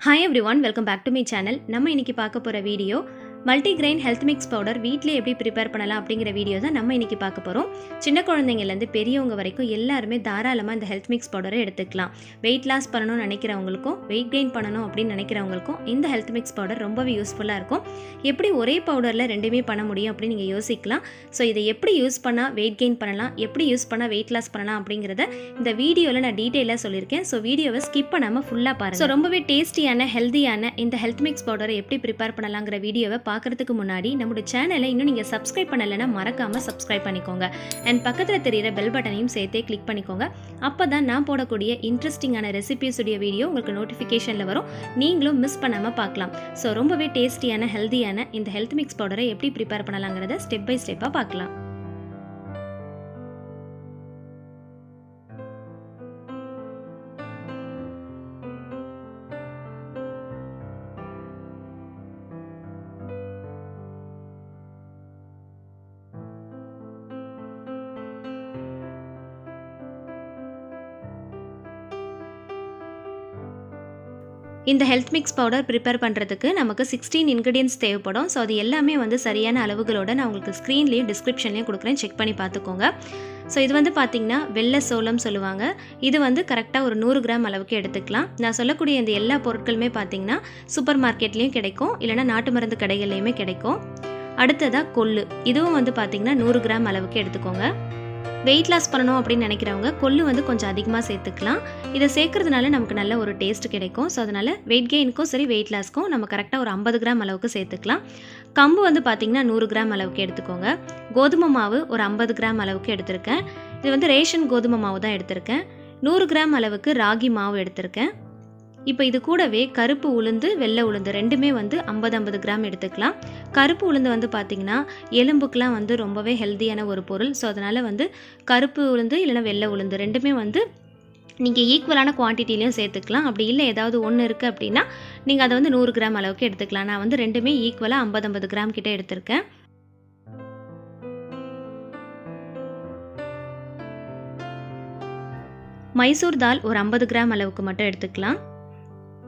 Hi everyone, welcome back to my channel. நம்ம இன்னைக்கு பார்க்க போற video multigrain health mix powder வீட்டிலே எப்படி ப்ரிப்பேர் பண்ணலாம் அப்படிங்கிற வீடியோ தான் நம்ம இன்னைக்கு பார்க்க போகிறோம். சின்ன குழந்தைங்கள்லேருந்து பெரியவங்க வரைக்கும் எல்லாருமே தாராளமாக இந்த ஹெல்த் மிக்ஸ் பவுடரை எடுத்துக்கலாம். வெயிட் லாஸ் பண்ணணும்னு நினைக்கிறவங்களுக்கும் வெயிட் கெயின் பண்ணணும் அப்படின்னு நினைக்கிறவங்களுக்கும் இந்த ஹெல்த் மிக்ஸ் பவுடர் ரொம்பவே யூஸ்ஃபுல்லாக இருக்கும். எப்படி ஒரே பவுடரில் ரெண்டுமே பண்ண முடியும் அப்படின்னு நீங்கள் யோசிக்கலாம். ஸோ இதை எப்படி யூஸ் பண்ணால் வெயிட் கெயின் பண்ணலாம், எப்படி யூஸ் பண்ணால் வெயிட் லாஸ் பண்ணலாம் அப்படிங்கிறத இந்த வீடியோவில் நான் டீட்டெயிலாக சொல்லியிருக்கேன். ஸோ வீடியோவை ஸ்கிப் பண்ணாமல் ஃபுல்லாக பாருங்கள். ஸோ ரொம்பவே டேஸ்டியான ஹெல்த்தியான இந்த ஹெல்த் மிக்ஸ் பவுடரை எப்படி ப்ரிப்பேர் பண்ணலாங்கிற வீடியோவை பார்க்கறதுக்கு முன்னாடி நம்மளோட சேனலை இன்னும் நீங்கள் சப்ஸ்கிரைப் பண்ணலைன்னா மறக்காமல் சப்ஸ்கிரைப் பண்ணிக்கோங்க. அண்ட் பக்கத்தில் தெரிகிற பெல் பட்டனையும் சேர்த்தே கிளிக் பண்ணிக்கோங்க. அப்போ தான் நான் போடக்கூடிய இன்ட்ரெஸ்டிங்கான ரெசிபிஸுடைய வீடியோ உங்களுக்கு நோட்டிஃபிகேஷனில் வரும். நீங்களும் மிஸ் பண்ணாமல் பார்க்கலாம். ஸோ ரொம்பவே டேஸ்டியான ஹெல்த்தியான இந்த ஹெல்த் மிக்ஸ் பவுடரை எப்படி ப்ரிப்பேர் பண்ணலாங்கிறத ஸ்டெப் பை ஸ்டெப்பாக பார்க்கலாம். இந்த ஹெல்த் மிக்ஸ் பவுடர் ப்ரிப்பேர் பண்ணுறதுக்கு நமக்கு 16 இன்க்ரீடியன்ஸ் தேவைப்படும். ஸோ அது எல்லாமே சரியான அளவுகளோட நான் உங்களுக்கு ஸ்க்ரீன்லேயும் டிஸ்கிரிப்ஷன்லேயும் கொடுக்குறேன், செக் பண்ணி பார்த்துக்கோங்க. ஸோ இது பார்த்திங்கன்னா வெள்ளை சோளம் சொல்லுவாங்க. இது கரெக்டாக ஒரு 100 கிராம் அளவுக்கு எடுத்துக்கலாம். நான் சொல்லக்கூடிய இந்த எல்லா பொருட்களுமே பார்த்திங்கன்னா சூப்பர் மார்க்கெட்லேயும் கிடைக்கும், இல்லைனா நாட்டு மருந்து கடைகள்லையுமே கிடைக்கும். அடுத்ததாக கொள்ளு, இதுவும் பார்த்திங்கன்னா 100 கிராம் அளவுக்கு எடுத்துக்கோங்க. வெயிட் லாஸ் பண்ணணும் அப்படின்னு நினைக்கிறவங்க கொள்ளு கொஞ்சம் அதிகமாக சேர்த்துக்கலாம். இதை சேர்க்கறதுனால நமக்கு நல்ல ஒரு டேஸ்ட் கிடைக்கும். ஸோ அதனால் வெயிட் கெயினுக்கும் சரி வெயிட் லாஸ்க்கும் நம்ம கரெக்டாக ஒரு 50 கிராம் அளவுக்கு சேர்த்துக்கலாம். கம்பு பார்த்திங்கன்னா 100 கிராம் அளவுக்கு எடுத்துக்கோங்க. கோதுமை மாவு ஒரு 50 கிராம் அளவுக்கு எடுத்திருக்கேன். இது ரேஷன் கோதுமை மாவு தான் எடுத்திருக்கேன். 100 கிராம் அளவுக்கு ராகி மாவு எடுத்திருக்கேன். இப்போ இது கூடவே கருப்பு உளுந்து வெள்ளை உளுந்து ரெண்டுமே 50 கிராம் எடுத்துக்கலாம். கருப்பு உளுந்து பார்த்திங்கன்னா எலும்புக்கெலாம் ரொம்பவே ஹெல்த்தியான ஒரு பொருள். ஸோ அதனால் கருப்பு உளுந்து இல்லைனா வெள்ளை உளுந்து ரெண்டுமே நீங்கள் ஈக்குவலான குவான்டிட்டிலையும் சேர்த்துக்கலாம். அப்படி இல்லை ஏதாவது ஒன்று இருக்குது அப்படின்னா நீங்கள் அதை 100 கிராம் அளவுக்கு எடுத்துக்கலாம். நான் ரெண்டுமே ஈக்குவலாக 50 கிராம் கிட்டே எடுத்திருக்கேன். மைசூர் தால் ஒரு 50 கிராம் அளவுக்கு மட்டும் எடுத்துக்கலாம்.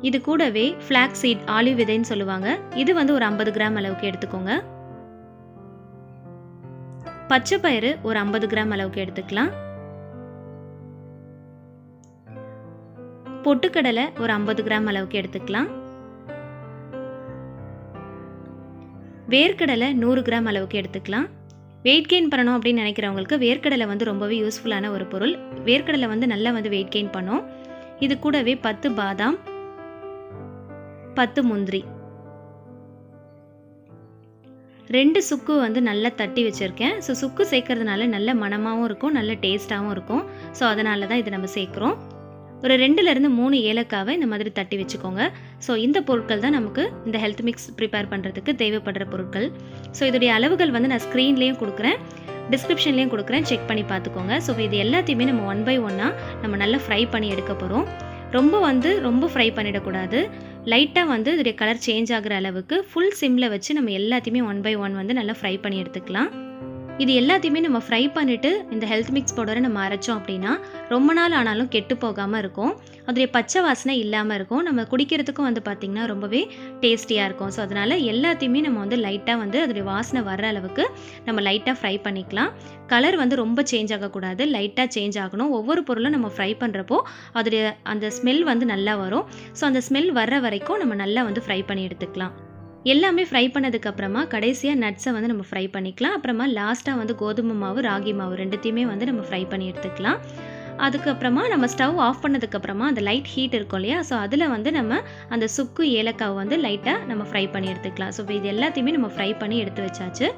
இது கூடவே ஃப்ளாக் சீட் ஆலிவ் விதைன்னு சொல்லுவாங்க, இது ஒரு 50 கிராம் அளவுக்கு எடுத்துக்கோங்க. பச்சை பயிறு ஒரு 50 கிராம் அளவுக்கு எடுத்துக்கலாம். பொட்டுக்கடலை ஒரு 50 கிராம் அளவுக்கு எடுத்துக்கலாம். வேர்க்கடலை 100 கிராம் அளவுக்கு எடுத்துக்கலாம். வெயிட் கெயின் பண்ணணும் அப்படின்னு நினைக்கிறவங்களுக்கு வேர்க்கடலை ரொம்பவே யூஸ்ஃபுல்லான ஒரு பொருள். வேர்க்கடலை நல்லா வெயிட் கெயின் பண்ணும். இது கூடவே 10 பாதாம், 10 முந்திரி, 2 சுக்கு நல்லா தட்டி வச்சுருக்கேன். ஸோ சுக்கு சேர்க்கறதுனால நல்ல மணமாகவும் இருக்கும், நல்ல டேஸ்ட்டாகவும் இருக்கும். ஸோ அதனால தான் இதை நம்ம சேர்க்குறோம். ஒரு 2லேருந்து 3 ஏலக்காவை இந்த மாதிரி தட்டி வச்சுக்கோங்க. ஸோ இந்த பொருட்கள் தான் நமக்கு இந்த ஹெல்த் மிக்ஸ் ப்ரிப்பேர் பண்ணுறதுக்கு தேவைப்படுற பொருட்கள். ஸோ இதோடைய அளவுகள் நான் ஸ்க்ரீன்லேயும் கொடுக்குறேன், டிஸ்கிரிப்ஷன்லேயும் கொடுக்குறேன், செக் பண்ணி பார்த்துக்கோங்க. ஸோ இது எல்லாத்தையுமே நம்ம 1 by 1 நம்ம நல்லா ஃப்ரை பண்ணி எடுக்க போகிறோம். ரொம்ப ஃப்ரை பண்ணிடக்கூடாது. லைட்டாக இதோடைய கலர் சேஞ்ச் ஆகிற அளவுக்கு ஃபுல் சிம்மில் வச்சு நம்ம எல்லாத்தையுமே 1 by 1 நல்லா ஃப்ரை பண்ணி எடுத்துக்கலாம். இது எல்லாத்தையுமே நம்ம ஃப்ரை பண்ணிவிட்டு இந்த ஹெல்த் மிக்ஸ் பவுடரை நம்ம அரைச்சோம் அப்படின்னா ரொம்ப நாள் ஆனாலும் கெட்டு போகாமல் இருக்கும். அதோடைய பச்சை வாசனை இல்லாமல் இருக்கும். நம்ம குடிக்கிறதுக்கும் பார்த்திங்கன்னா ரொம்பவே டேஸ்டியாக இருக்கும். ஸோ அதனால் எல்லாத்தையுமே நம்ம லைட்டாக அதோடைய வாசனை வர்ற அளவுக்கு நம்ம லைட்டாக ஃப்ரை பண்ணிக்கலாம். கலர் ரொம்ப சேஞ்ச் ஆகக்கூடாது, லைட்டாக சேஞ்ச் ஆகணும். ஒவ்வொரு பொருளும் நம்ம ஃப்ரை பண்ணுறப்போ அதோடைய அந்த ஸ்மெல் நல்லா வரும். ஸோ அந்த ஸ்மெல் வர்ற வரைக்கும் நம்ம நல்லா ஃப்ரை பண்ணி எடுத்துக்கலாம். எல்லாமே ஃப்ரை பண்ணதுக்கப்புறமா கடைசியாக நட்ஸை நம்ம ஃப்ரை பண்ணிக்கலாம். அப்புறமா லாஸ்ட்டாக கோதுமை மாவு ராகி மாவு ரெண்டுத்தையுமே நம்ம ஃப்ரை பண்ணி எடுத்துக்கலாம். அதுக்கப்புறமா நம்ம ஸ்டவ் ஆஃப் பண்ணதுக்கப்புறமா அந்த லைட் ஹீட் இருக்கும் இல்லையா, ஸோ அதில் நம்ம அந்த சுக்கு ஏலக்காவை லைட்டாக நம்ம ஃப்ரை பண்ணி எடுத்துக்கலாம். ஸோ இது எல்லாத்தையுமே நம்ம ஃப்ரை பண்ணி எடுத்து வச்சாச்சு.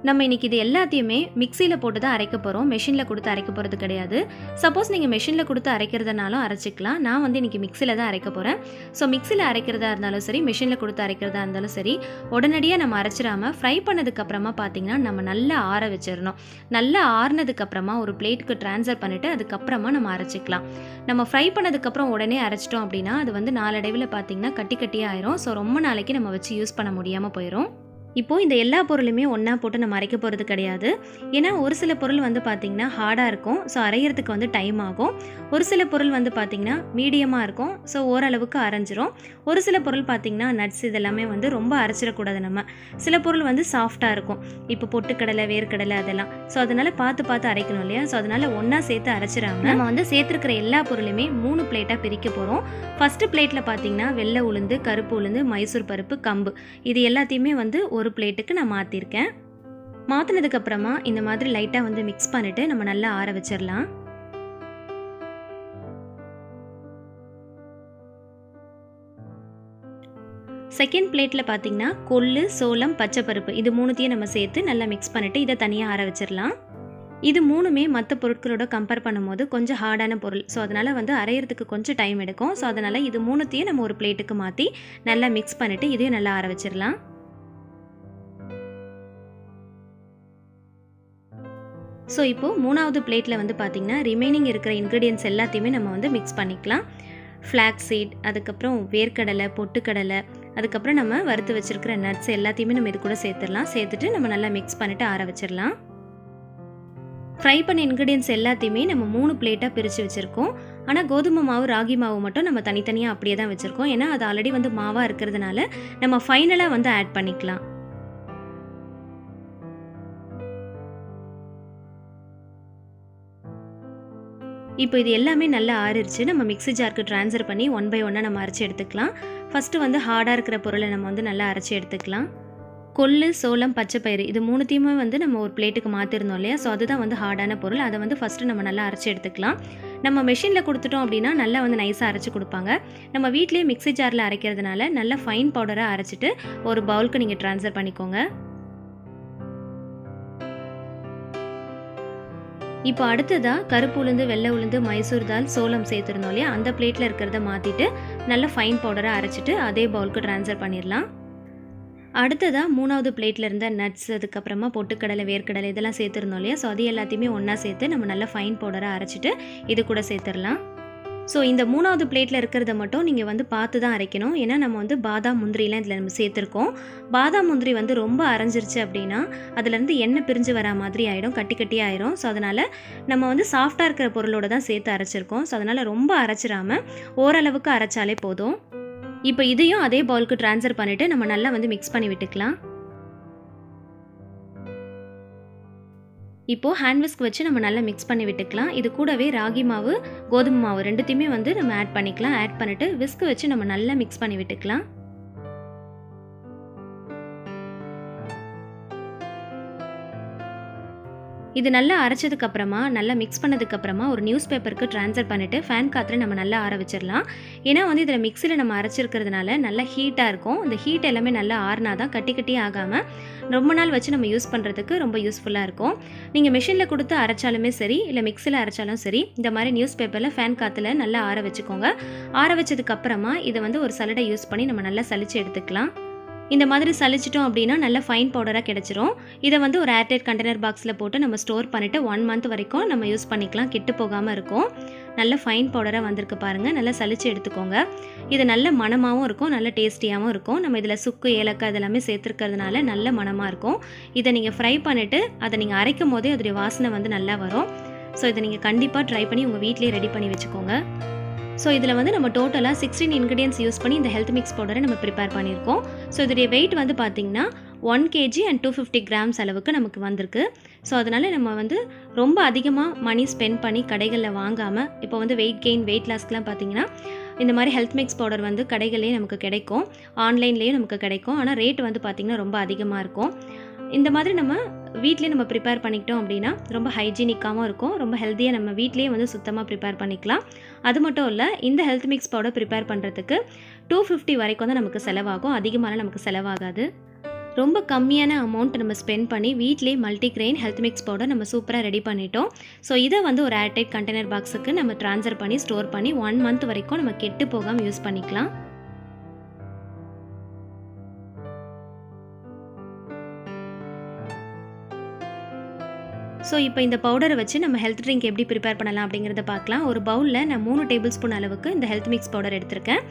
நம்ம இன்றைக்கி இது எல்லாத்தையுமே மிக்சியில் போட்டு தான் அரைக்க போகிறோம், மெஷினில் கொடுத்து அரைக்க போகிறது கிடையாது. சப்போஸ் நீங்கள் மெஷினில் கொடுத்து அரைக்கிறதுனாலும் அரைச்சிக்கலாம். நான் இன்றைக்கி மிக்சியில் தான் அரைக்க போகிறேன். ஸோ மிக்சியில் அரைக்கிறதா இருந்தாலும் சரி, மெஷினில் கொடுத்து அரைக்கிறதா இருந்தாலும் சரி, உடனடியாக நம்ம அரைச்சிடாமல் ஃப்ரை பண்ணதுக்கப்புறமா பார்த்திங்கன்னா நம்ம நல்லா ஆற வச்சிடணும். நல்லா ஆறினதுக்கப்புறமா ஒரு பிளேட்டுக்கு ட்ரான்ஸ்ஃபர் பண்ணிவிட்டு அதுக்கப்புறமா நம்ம அரைச்சிக்கலாம். நம்ம ஃப்ரை பண்ணதுக்கப்புறம் உடனே அரைச்சிட்டோம் அப்படின்னா அது நாளடைவில் பார்த்திங்கன்னா கட்டி கட்டியாக ஆயிரும். ஸோ ரொம்ப நாளைக்கு நம்ம வச்சு யூஸ் பண்ண முடியாமல் போயிடும். இப்போது இந்த எல்லா பொருளுமே ஒன்றா போட்டு நம்ம அரைக்க போகிறது கிடையாது. ஏன்னா ஒரு சில பொருள் வந்து பார்த்திங்கன்னா ஹார்டாக இருக்கும். ஸோ அரைகிறதுக்கு வந்து டைம் ஆகும். ஒரு சில பொருள் வந்து பார்த்திங்கன்னா மீடியமாக இருக்கும். ஸோ ஓரளவுக்கு அரைஞ்சிரும். ஒரு சில பொருள் பார்த்திங்கன்னா நட்ஸ் இதெல்லாமே வந்து ரொம்ப அரைச்சிடக்கூடாது நம்ம. சில பொருள் வந்து சாஃப்டாக இருக்கும். இப்போ பொட்டுக்கடலை, வேர்க்கடலை அதெல்லாம். ஸோ அதனால் பார்த்து அரைக்கணும் இல்லையா? ஸோ அதனால் ஒன்றா சேர்த்து அரைச்சிடாம நம்ம வந்து சேர்த்துருக்கிற எல்லா பொருளையுமே 3 பிளேட்டாக பிரிக்க போகிறோம். ஃபஸ்ட்டு பிளேட்டில் பார்த்திங்கன்னா வெள்ளை உளுந்து, கருப்பு உளுந்து, மைசூர் பருப்பு, கம்பு இது எல்லாத்தையுமே வந்து ஒரு பிளேட்டுக்கு நான் மாற்றிருக்கேன். மாற்றினதுக்கப்புறமா இந்த மாதிரி லைட்டாக வந்து மிக்ஸ் பண்ணிவிட்டு நம்ம நல்லா ஆற வச்சிடலாம். செகண்ட் பிளேட்டில் பார்த்திங்கன்னா கொள்ளு, சோளம், பச்சைப்பருப்பு இது மூணுத்தையும் நம்ம சேர்த்து நல்லா மிக்ஸ் பண்ணிவிட்டு இதை தனியாக ஆற வச்சிடலாம். இது மூணுமே மற்ற பொருட்களோட கம்பேர் பண்ணும்போது கொஞ்சம் ஹார்டான பொருள். ஸோ அதனால் வந்து அரைகிறதுக்கு கொஞ்சம் டைம் எடுக்கும். ஸோ அதனால் இது மூணுத்தையும் நம்ம ஒரு பிளேட்டுக்கு மாற்றி நல்லா மிக்ஸ் பண்ணிவிட்டு இதையும் நல்லா ஆற வச்சிடலாம். ஸோ இப்போது 3வது பிளேட்டில் வந்து பார்த்திங்கன்னா ரிமைனிங் இருக்கிற இன்க்ரீடியன்ட்ஸ் எல்லாத்தையுமே நம்ம வந்து மிக்ஸ் பண்ணிக்கலாம். ஃப்ளாக்ஸ் சீட், அதுக்கப்புறம் வேர்க்கடலை, பொட்டுக்கடலை, அதுக்கப்புறம் நம்ம வறுத்து வச்சுருக்கிற நட்ஸ் எல்லாத்தையுமே நம்ம இது கூட சேர்த்துடலாம். சேர்த்துட்டு நம்ம நல்லா மிக்ஸ் பண்ணிவிட்டு ஆற வச்சிடலாம். ஃப்ரை பண்ண இன்க்ரீடியன்ட்ஸ் எல்லாத்தையுமே நம்ம 3 பிளேட்டாக பிரித்து வச்சுருக்கோம். ஆனால் கோதுமை மாவு, ராகி மாவு மட்டும் நம்ம தனித்தனியாக அப்படியே தான் வச்சுருக்கோம். ஏன்னா அது ஆல்ரெடி வந்து மாவாக இருக்கிறதுனால நம்ம ஃபைனலாக வந்து ஆட் பண்ணிக்கலாம். இப்போ இது எல்லாமே நல்லா ஆறிடுச்சு. நம்ம மிக்ஸி ஜாருக்கு ட்ரான்ஸ்ஃபர் பண்ணி 1 பை 1 நம்ம அரைச்சி எடுத்துக்கலாம். ஃபஸ்ட்டு வந்து ஹார்டாக இருக்கிற பொருளை நம்ம வந்து நல்லா அரைச்சி எடுத்துக்கலாம். கொள்ளு, சோளம், பச்சைப்பயிறு இது மூணுத்தையுமே வந்து நம்ம ஒரு பிளேட்டுக்கு மாற்றிருந்தோம் இல்லையா? ஸோ அதுதான் வந்து ஹார்டான பொருள். அதை வந்து ஃபஸ்ட்டு நம்ம நல்லா அரைச்சி எடுத்துக்கலாம். நம்ம மெஷினில் கொடுத்துட்டோம் அப்படின்னா நல்லா வந்து நைஸாக அரைச்சி கொடுப்பாங்க. நம்ம வீட்டிலேயே மிக்ஸி ஜாரில் அரைக்கிறதுனால நல்லா ஃபைன் பவுடராக அரைச்சிட்டு ஒரு பவுலுக்கு நீங்கள் ட்ரான்ஸ்ஃபர் பண்ணிக்கோங்க. இப்போ அடுத்ததாக கருப்பு உளுந்து, வெள்ளை உளுந்து, மைசூர் தால், சோளம் சேர்த்துருந்தோம் இல்லையா? அந்த பிளேட்டில் இருக்கிறத மாற்றிட்டு நல்லா ஃபைன் பவுடராக அரைச்சிட்டு அதே பவுலுக்கு ட்ரான்ஸ்ஃபர் பண்ணிடலாம். அடுத்ததாக 3வது பிளேட்டில் இருந்த நட்ஸ், அதுக்கப்புறமா பொட்டுக்கடலை, வேர்க்கடலை இதெல்லாம் சேர்த்துருந்தோம் இல்லையா? ஸோ அது எல்லாத்தையுமே ஒன்றா சேர்த்து நம்ம நல்லா ஃபைன் பவுடராக அரைச்சிட்டு இது கூட சேர்த்துடலாம். ஸோ இந்த 3வது பிளேட்டில் இருக்கிறத மட்டும் நீங்கள் வந்து பார்த்து தான் அரைக்கணும். ஏன்னா நம்ம வந்து பாதாம், முந்திரிலாம் இதில் நம்ம சேர்த்துருக்கோம். பாதாம், முந்திரி வந்து ரொம்ப அரைஞ்சிருச்சு அப்படின்னா அதுலேருந்து எண்ணெய் பிரிஞ்சு வரா மாதிரி ஆகிடும், கட்டி கட்டியாக ஆயிரும். ஸோ அதனால் நம்ம வந்து சாஃப்டாக இருக்கிற பொருளோட தான் சேர்த்து அரைச்சிருக்கோம். ஸோ அதனால் ரொம்ப அரைச்சிடாமல் ஓரளவுக்கு அரைச்சாலே போதும். இப்போ இதையும் அதே பவுலுக்கு ட்ரான்ஸ்ஃபர் பண்ணிவிட்டு நம்ம நல்லா வந்து மிக்ஸ் பண்ணி விட்டுக்கலாம். இப்போது ஹேண்ட் விஸ்க் வச்சு நம்ம நல்லா மிக்ஸ் பண்ணி விட்டுக்கலாம். இது கூடவே ராகி மாவு, கோதுமை மாவு ரெண்டுத்தையுமே வந்து நம்ம ஆட் பண்ணிக்கலாம். ஆட் பண்ணிவிட்டு விஸ்க் வச்சு நம்ம நல்லா மிக்ஸ் பண்ணி விட்டுக்கலாம். இது நல்லா அரைச்சதுக்கப்புறமா நல்லா மிக்ஸ் பண்ணதுக்கப்புறமா ஒரு நியூஸ் பேப்பருக்கு ட்ரான்ஸ்ஃபர் பண்ணிவிட்டு ஃபேன் காற்றுல நம்ம நல்லா ஆற வச்சிடலாம். ஏன்னா வந்து இதில் மிக்ஸியில் நம்ம அரைச்சிருக்கிறதுனால நல்லா ஹீட்டாக இருக்கும். இந்த ஹீட் எல்லாமே நல்லா ஆறினா தான் கட்டி கட்டியே ஆகாமல் ரொம்ப நாள் வச்சு நம்ம யூஸ் பண்ணுறதுக்கு ரொம்ப யூஸ்ஃபுல்லாக இருக்கும். நீங்கள் மிஷினில் கொடுத்து அரைச்சாலுமே சரி, இல்லை மிக்ஸியில் அரைச்சாலும் சரி, இந்த மாதிரி நியூஸ் பேப்பரில் ஃபேன் காற்றுல நல்லா ஆற வச்சுக்கோங்க. ஆற வச்சதுக்கப்புறமா இதை வந்து ஒரு சலடை யூஸ் பண்ணி நம்ம நல்லா சலிச்சு எடுத்துக்கலாம். இந்த மாதிரி சலிச்சிட்டோம் அப்படின்னா நல்ல ஃபைன் பவுடராக கிடச்சிரும். இதை வந்து ஒரு ஏர்டைட் கண்டெய்னர் பாக்ஸில் போட்டு நம்ம ஸ்டோர் பண்ணிவிட்டு 1 மந்த் வரைக்கும் நம்ம யூஸ் பண்ணிக்கலாம். கெட்டு போகாமல் இருக்கும். நல்ல ஃபைன் பவுடராக வந்திருக்கு பாருங்கள். நல்லா சலிச்சு எடுத்துக்கோங்க. இது நல்ல மணமாகவும் இருக்கும், நல்ல டேஸ்டியாகவும் இருக்கும். நம்ம இதில் சுக்கு, ஏலக்காய் இதெல்லாமே சேர்த்துருக்கிறதுனால நல்ல மணமாக இருக்கும். இதை நீங்கள் ஃப்ரை பண்ணிவிட்டு அதை நீங்கள் அரைக்கும் போதே அதோடைய வாசனை வந்து நல்லா வரும். ஸோ இதை நீங்கள் கண்டிப்பாக ட்ரை பண்ணி உங்கள் வீட்டிலேயே ரெடி பண்ணி வச்சுக்கோங்க. ஸோ இதில் வந்து நம்ம டோட்டலாக 16 இன்க்ரீடியன்ஸ் யூஸ் பண்ணி இந்த ஹெல்த் மிக்ஸ் பவுடரை நம்ம ப்ரிப்பேர் பண்ணியிருக்கோம். ஸோ இதோடைய வெயிட் வந்து பார்த்திங்கன்னா 1 kg அண்ட் 250 கிராம்ஸ் அளவுக்கு நமக்கு வந்திருக்கு. ஸோ அதனால் நம்ம வந்து ரொம்ப அதிகமாக மணி ஸ்பெண்ட் பண்ணி கடைகளில் வாங்காமல் இப்போ வந்து வெயிட் கெயின், வெயிட் லாஸ்க்குலாம் பார்த்திங்கன்னா இந்த மாதிரி ஹெல்த் மிக்ஸ் பவுடர் வந்து கடைகள்லேயே நமக்கு கிடைக்கும், ஆன்லைன்லேயும் நமக்கு கிடைக்கும். ஆனால் ரேட் வந்து பார்த்திங்கன்னா ரொம்ப அதிகமாக இருக்கும். இந்த மாதிரி நம்ம வீட்டிலே நம்ம ப்ரிப்பேர் பண்ணிக்கிட்டோம் அப்படின்னா ரொம்ப ஹைஜீனிக்காகவும் இருக்கும், ரொம்ப ஹெல்த்தியாக நம்ம வீட்டிலேயே வந்து சுத்தமாக ப்ரிப்பேர் பண்ணிக்கலாம். அது மட்டும் இல்லை, இந்த ஹெல்த் மிக்ஸ் பவுடர் ப்ரிப்பேர் பண்ணுறதுக்கு 250 வரைக்கும் தான் நமக்கு செலவாகும், அதிகமான நமக்கு செலவாகாது. ரொம்ப கம்மியான அமௌண்ட் நம்ம ஸ்பெண்ட் பண்ணி வீட்டிலே மல்டிக்ரெயின் ஹெல்த் மிக்ஸ் பவுடர் நம்ம சூப்பராக ரெடி பண்ணிட்டோம். ஸோ இதை வந்து ஒரு ஏர்டைட் கண்டெய்னர் பாக்ஸுக்கு நம்ம ட்ரான்ஸ்ஃபர் பண்ணி ஸ்டோர் பண்ணி 1 மந்த் வரைக்கும் நம்ம கெட்டு போகாமல் யூஸ் பண்ணிக்கலாம். ஸோ இப்போ இந்த பவுடரை வச்சு நம்ம ஹெல்த் ட்ரிங்க் எப்படி ப்ரிப்பேர் பண்ணலாம் அப்படிங்கிறத பார்க்கலாம். ஒரு பவுலில் நான் 3 டேபிள் ஸ்பூன் அளவுக்கு இந்த ஹெல்த் மிக்ஸ் பவுடர் எடுத்திருக்கேன்.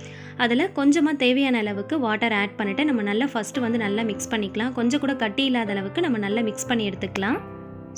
அதில் கொஞ்சமாக தேவையான அளவுக்கு வாட்டர் ஆட் பண்ணிவிட்டு நம்ம நல்லா ஃபஸ்ட்டு வந்து நல்லா மிக்ஸ் பண்ணிக்கலாம். கொஞ்சம் கூட கட்டி இல்லாத அளவுக்கு நம்ம நல்லா மிக்ஸ் பண்ணி எடுத்துக்கலாம்.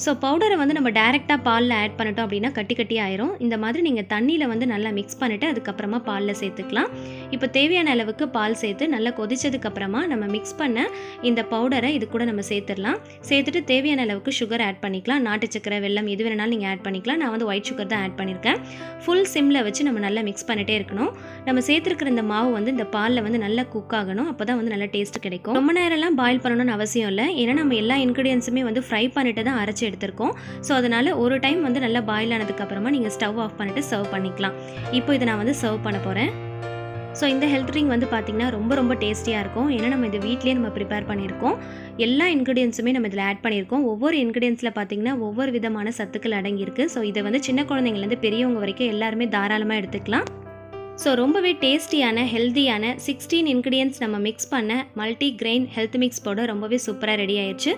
ஸோ பவுடரை வந்து நம்ம டைரெக்டாக பாலில் ஆட் பண்ணிட்டோம் அப்படின்னா கட்டி கட்டி ஆயிரும். இந்த மாதிரி நீங்கள் தண்ணியில் வந்து நல்லா மிக்ஸ் பண்ணிவிட்டு அதுக்கப்புறமா பாலில் சேர்த்துக்கலாம். இப்போ தேவையான அளவுக்கு பால் சேர்த்து நல்லா கொதிச்சதுக்கப்புறமா நம்ம மிக்ஸ் பண்ண இந்த பவுடரை இது கூட நம்ம சேர்த்துடலாம். சேர்த்துட்டு தேவையான அளவுக்கு சுகர் ஆட் பண்ணிக்கலாம். நாட்டு சக்கரை, வெல்லம் எது வேணாலும் நீங்கள் ஆட் பண்ணிக்கலாம். நான் வந்து ஒயிட் சுகர் தான் ஆட் பண்ணியிருக்கேன். ஃபுல் சிம்மில் வச்சு நம்ம நல்லா மிக்ஸ் பண்ணிகிட்டே இருக்கணும். நம்ம சேர்த்துருக்கிற இந்த மாவு வந்து இந்த பாலில் வந்து நல்லா குக் ஆகணும். அப்போ தான் வந்து நல்லா டேஸ்ட் கிடைக்கும். ரொம்ப நேரம்லாம் பாயில் பண்ணணும்னு அவசியம் இல்லை. ஏன்னா நம்ம எல்லா இன்க்ரீடியன்ஸுமே வந்து ஃப்ரை பண்ணிட்டு தான் அரைச்சி எடுத்திருக்கோம். ஸோ அதனால் ஒரு டைம் வந்து நல்லா பாயில் ஆனதுக்கப்புறமா நீங்கள் ஸ்டவ் ஆஃப் பண்ணிவிட்டு சர்வ் பண்ணிக்கலாம். இப்போ இதை நான் வந்து சர்வ் பண்ண போகிறேன். ஸோ இந்த ஹெல்த் ட்ரிங்க் வந்து பார்த்திங்கன்னா ரொம்ப டேஸ்டியாக இருக்கும். ஏன்னா நம்ம இது வீட்லேயே நம்ம ப்ரிப்பேர் பண்ணியிருக்கோம். எல்லா இன்க்ரீடியன்ஸுமே நம்ம இதில் ஆட் பண்ணியிருக்கோம். ஒவ்வொரு இன்க்ரீடியன்ஸில் பார்த்திங்கன்னா ஒவ்வொரு விதமான சத்துக்கள் அடங்கியிருக்கு. ஸோ இதை வந்து சின்ன குழந்தைங்கலேருந்து பெரியவங்க வரைக்கும் எல்லாருமே தாராளமாக எடுத்துக்கலாம். ஸோ ரொம்பவே டேஸ்டியான ஹெல்த்தியான 16 இன்க்ரீடியன்ட்ஸ் நம்ம மிக்ஸ் பண்ண multi grain health mix powder ரொம்பவே சூப்பராக ரெடி ஆயிடுச்சு.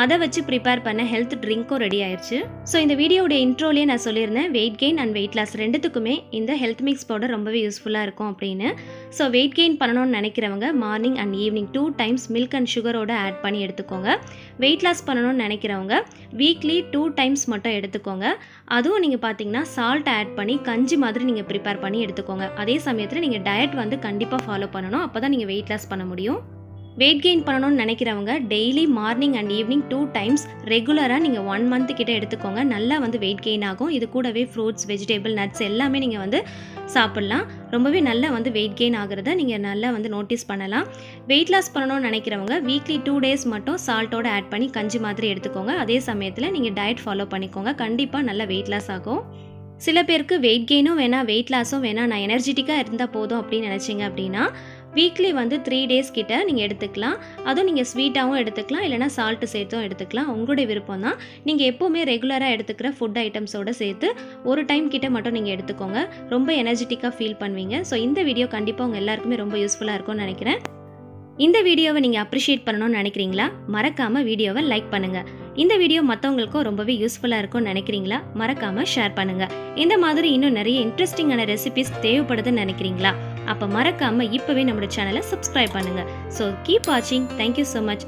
அதை வச்சு ப்ரிப்பேர் பண்ண ஹெல்த் ட்ரிங்க்கும் ரெடி ஆயிடுச்சு. ஸோ இந்த வீடியோடைய இன்ட்ரோலேயே நான் சொல்லியிருந்தேன் weight gain and weight loss ரெண்டுத்துக்குமே இந்த ஹெல்த் மிக்ஸ் பவுடர் ரொம்பவே யூஸ்ஃபுல்லாக இருக்கும் அப்படின்னு. ஸோ வெயிட் கெயின் பண்ணணும்னு நினைக்கிறவங்க morning and evening 2 times milk and சுகரோட ஆட் பண்ணி எடுத்துக்கோங்க. வெயிட் லாஸ் பண்ணணும்னு நினைக்கிறவங்க வீக்லி 2 டைம்ஸ் மட்டும் எடுத்துக்கோங்க. அதுவும் நீங்கள் பார்த்தீங்கன்னா சால்ட் ஆட் பண்ணி கஞ்சி மாதிரி நீங்கள் ப்ரிப்பேர் பண்ணி எடுத்துக்கோங்க. அதே சமயத்தில் நீங்கள் டயட் வந்து கண்டிப்பாக ஃபாலோ பண்ணணும். அப்போ தான் நீங்கள் வெயிட் லாஸ் பண்ண முடியும். வெயிட் கெயின் பண்ணணும்னு நினைக்கிறவங்க daily morning and evening 2 times ரெகுலராக நீங்கள் 1 மந்த் கிட்ட எடுத்துக்கோங்க. நல்லா வந்து வெயிட் கெயின் ஆகும். இது கூடவே ஃப்ரூட்ஸ், வெஜிடபிள், நட்ஸ் எல்லாமே நீங்கள் வந்து சாப்பிட்லாம். ரொம்பவே நல்லா வந்து வெயிட் கெயின் ஆகிறத நீங்கள் நல்லா வந்து நோட்டீஸ் பண்ணலாம். வெயிட் லாஸ் பண்ணணும்னு நினைக்கிறவங்க வீக்லி 2 டேஸ் மட்டும் சால்ட்டோட ஆட் பண்ணி கஞ்சி மாதிரி எடுத்துக்கோங்க. அதே சமயத்தில் நீங்கள் டயட் ஃபாலோ பண்ணிக்கோங்க. கண்டிப்பாக நல்லா வெயிட் லாஸ் ஆகும். சில பேருக்கு வெயிட் கெயினும் வேணாம், வெயிட் லாஸும் வேணாம், நான் எனர்ஜெட்டிக்காக இருந்தால் போதும் அப்படின்னு நினச்சிங்க அப்படின்னா வீக்லி வந்து 3 டேஸ் கிட்ட நீங்கள் எடுத்துக்கலாம். அதுவும் நீங்கள் ஸ்வீட்டாகவும் எடுத்துக்கலாம், இல்லைனா சால்ட்டு சேர்த்தும் எடுத்துக்கலாம். உங்களுடைய விருப்பம் தான். நீங்கள் எப்போவுமே ரெகுலராக எடுத்துக்கிற ஃபுட் ஐட்டம்ஸோடு சேர்த்து ஒரு டைம் கிட்ட மட்டும் நீங்கள் எடுத்துக்கோங்க. ரொம்ப எனர்ஜெட்டிக்காக ஃபீல் பண்ணுவீங்க. ஸோ இந்த வீடியோ கண்டிப்பாக உங்கள் எல்லாருக்குமே ரொம்ப யூஸ்ஃபுல்லாக இருக்கும்னு நினைக்கிறேன். இந்த வீடியோவை நீங்கள் அப்ரிஷியேட் பண்ணணும்னு நினைக்கிறீங்களா? மறக்காமல் வீடியோவை லைக் பண்ணுங்கள். இந்த வீடியோ மற்றவங்களுக்கும் ரொம்பவே யூஸ்ஃபுல்லாக இருக்கும்னு நினைக்கிறீங்களா? மறக்காமல் ஷேர் பண்ணுங்கள். இந்த மாதிரி இன்னும் நிறைய இன்ட்ரெஸ்டிங்கான ரெசிபிஸ் தேவைப்படுதுன்னு நினைக்கிறீங்களா? அப்போ மறக்காமல் இப்போவே நம்மளோட சேனலை சப்ஸ்கிரைப் பண்ணுங்கள். ஸோ கீப் வாட்சிங். Thank you so much.